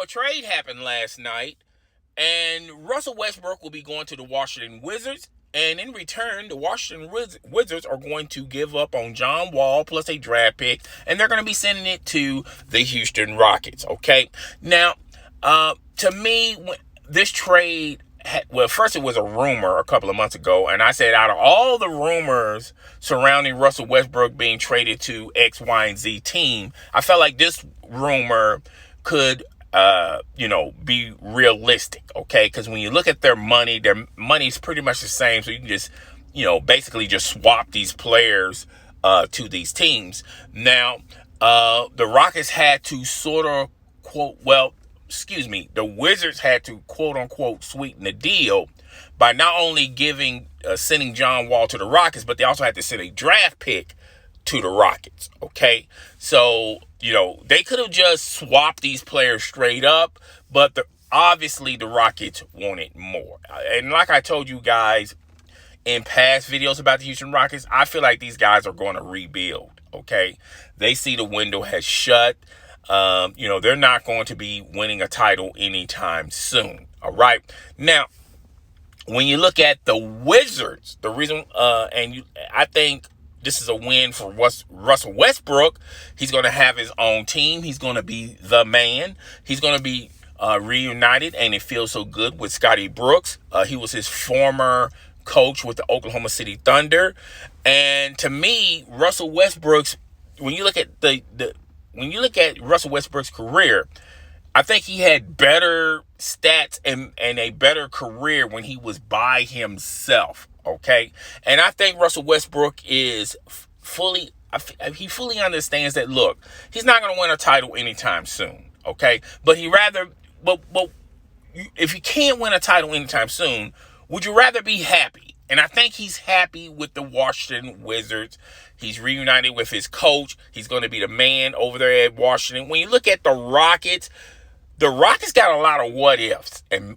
a trade happened last night, and Russell Westbrook will be going to the Washington Wizards. And in return, the Washington Wizards are going to give up on John Wall plus a draft pick, and they're going to be sending it to the Houston Rockets. Okay, now, to me, this trade, well, first it was a rumor a couple of months ago, and I said out of all the rumors surrounding Russell Westbrook being traded to X, Y, and Z team, I felt like this rumor could be realistic, okay? Because when you look at their money is pretty much the same, so you can just, basically just swap these players to these teams. Now, the Rockets had to sort of the Wizards had to quote unquote sweeten the deal by not only sending John Wall to the Rockets, but they also had to send a draft pick to the Rockets, okay? So, they could have just swapped these players straight up, but obviously the Rockets wanted more. And like I told you guys in past videos about the Houston Rockets, I feel like these guys are going to rebuild, okay? They see the window has shut. They're not going to be winning a title anytime soon, all right? Now, when you look at the Wizards, the reason, I think this is a win for Russell Westbrook. He's going to have his own team. He's going to be the man. He's going to be reunited, and it feels so good with Scotty Brooks. He was his former coach with the Oklahoma City Thunder. And to me, Russell Westbrook's, when you look at Russell Westbrook's career, I think he had better stats and a better career when he was by himself, okay? And I think Russell Westbrook is fully understands that, look, he's not going to win a title anytime soon, okay? But if you can't win a title anytime soon, would you rather be happy? And I think he's happy with the Washington Wizards. He's reunited with his coach. He's going to be the man over there at Washington. When you look at the Rockets got a lot of what ifs and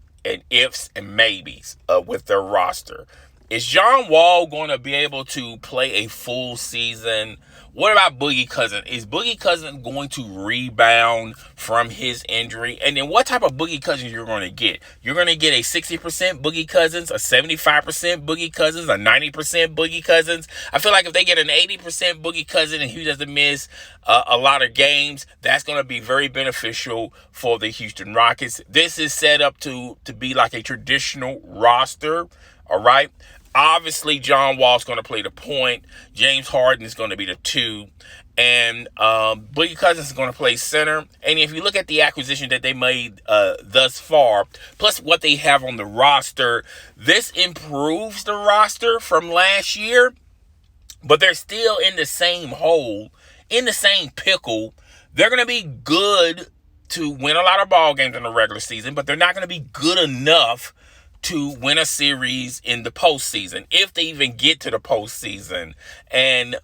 ifs and maybes with their roster. Is John Wall going to be able to play a full season? What about Boogie Cousins? Is Boogie Cousins going to rebound from his injury? And then what type of Boogie Cousins you're going to get? You're going to get a 60% Boogie Cousins, a 75% Boogie Cousins, a 90% Boogie Cousins. I feel like if they get an 80% Boogie Cousin and he doesn't miss a lot of games, that's going to be very beneficial for the Houston Rockets. This is set up to be like a traditional roster, all right? Obviously, John Wall's going to play the point. James Harden is going to be the 2. And Boogie Cousins is going to play center. And if you look at the acquisition that they made thus far, plus what they have on the roster, this improves the roster from last year. But they're still in the same hole, in the same pickle. They're going to be good to win a lot of ball games in the regular season, but they're not going to be good enough to win a series in the postseason, if they even get to the postseason. And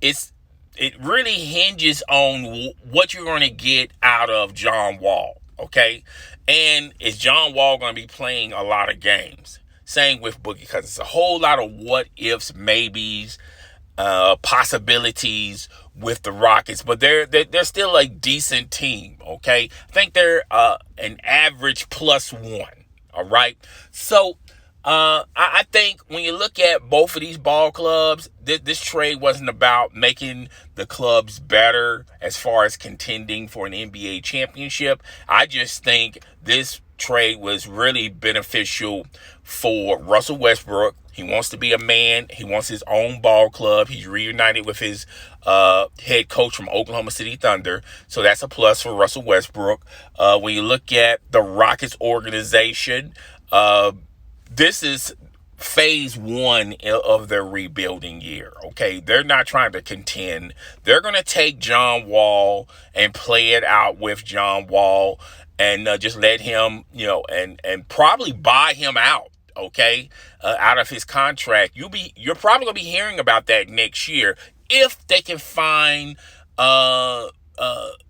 it really hinges on what you're going to get out of John Wall, okay? And is John Wall going to be playing a lot of games? Same with Boogie Cousins. A whole lot of what ifs, maybes, possibilities with the Rockets, but they're still a decent team, okay? I think they're an average +1. All right. So I think when you look at both of these ball clubs, this trade wasn't about making the clubs better as far as contending for an NBA championship. I just think this trade was really beneficial for Russell Westbrook. He wants to be a man. He wants his own ball club. He's reunited with his head coach from Oklahoma City Thunder. So that's a plus for Russell Westbrook. When you look at the Rockets organization, this is phase 1 of their rebuilding year. Okay, they're not trying to contend. They're going to take John Wall and play it out with John Wall and just let him, and probably buy him out. Okay, out of his contract. You're probably gonna be hearing about that next year if they can find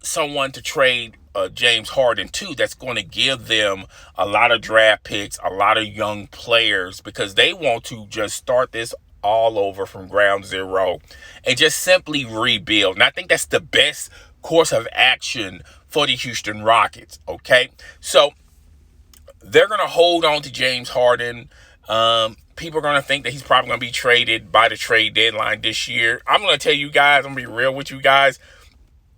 someone to trade James Harden to. That's going to give them a lot of draft picks, a lot of young players, because they want to just start this all over from ground zero and just simply rebuild. And I think that's the best course of action for the Houston Rockets. Okay, so they're going to hold on to James Harden. People are going to think that he's probably going to be traded by the trade deadline this year. I'm going to tell you guys, I'm going to be real with you guys.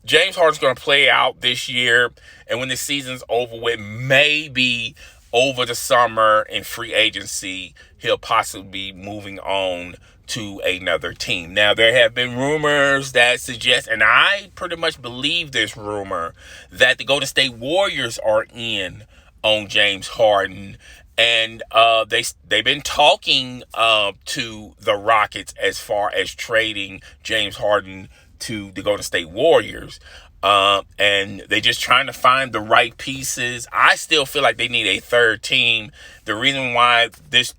James Harden's going to play out this year, and when the season's over with, maybe over the summer in free agency, he'll possibly be moving on to another team. Now, there have been rumors that suggest, and I pretty much believe this rumor, that the Golden State Warriors are in on James Harden, and they've been talking to the Rockets as far as trading James Harden to the Golden State Warriors. And they're just trying to find the right pieces. I still feel like they need a third team. The reason why this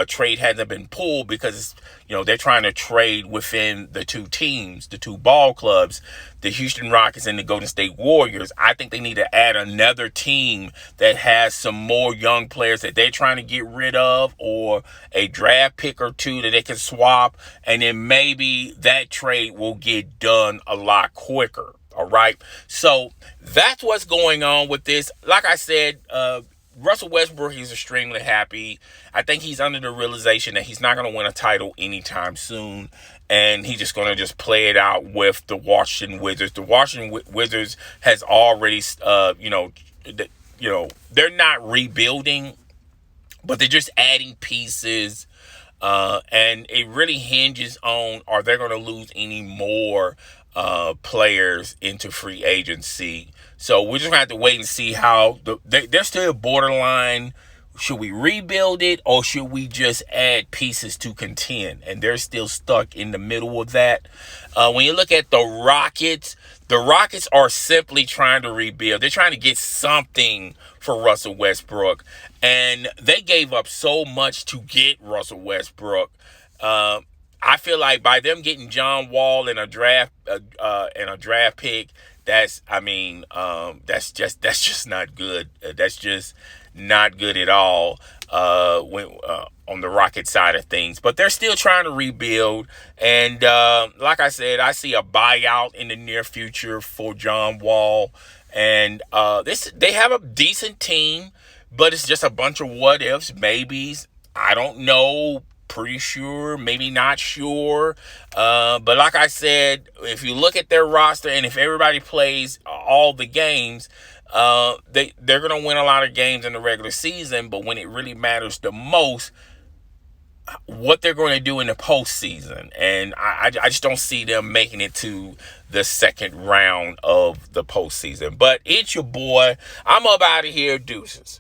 trade hasn't been pulled, because they're trying to trade within the two teams, the two ball clubs, the Houston Rockets and the Golden State Warriors. I think they need to add another team that has some more young players that they're trying to get rid of, or a draft pick or two that they can swap, and then maybe that trade will get done a lot quicker. All right. So that's what's going on with this. Like I said, Russell Westbrook is extremely happy. I think he's under the realization that he's not going to win a title anytime soon, and he's just going to just play it out with the Washington Wizards. The Washington Wizards has already, they're not rebuilding, but they're just adding pieces, and it really hinges on, are they going to lose any more players into free agency? So we're just going to have to wait and see how they're still borderline. Should we rebuild it, or should we just add pieces to contend? And they're still stuck in the middle of that. When you look at the Rockets are simply trying to rebuild. They're trying to get something for Russell Westbrook, and they gave up so much to get Russell Westbrook. I feel like by them getting John Wall in a draft pick, that's just not good. That's just not good at all on the Rocket side of things. But they're still trying to rebuild. And like I said, I see a buyout in the near future for John Wall. And they have a decent team, but it's just a bunch of what ifs, maybes. I don't know. Pretty sure, maybe not sure. But like I said, if you look at their roster, and if everybody plays all the games, they're going to win a lot of games in the regular season. But when it really matters the most, what they're going to do in the postseason. And I just don't see them making it to the second round of the postseason. But it's your boy. I'm up out of here. Deuces.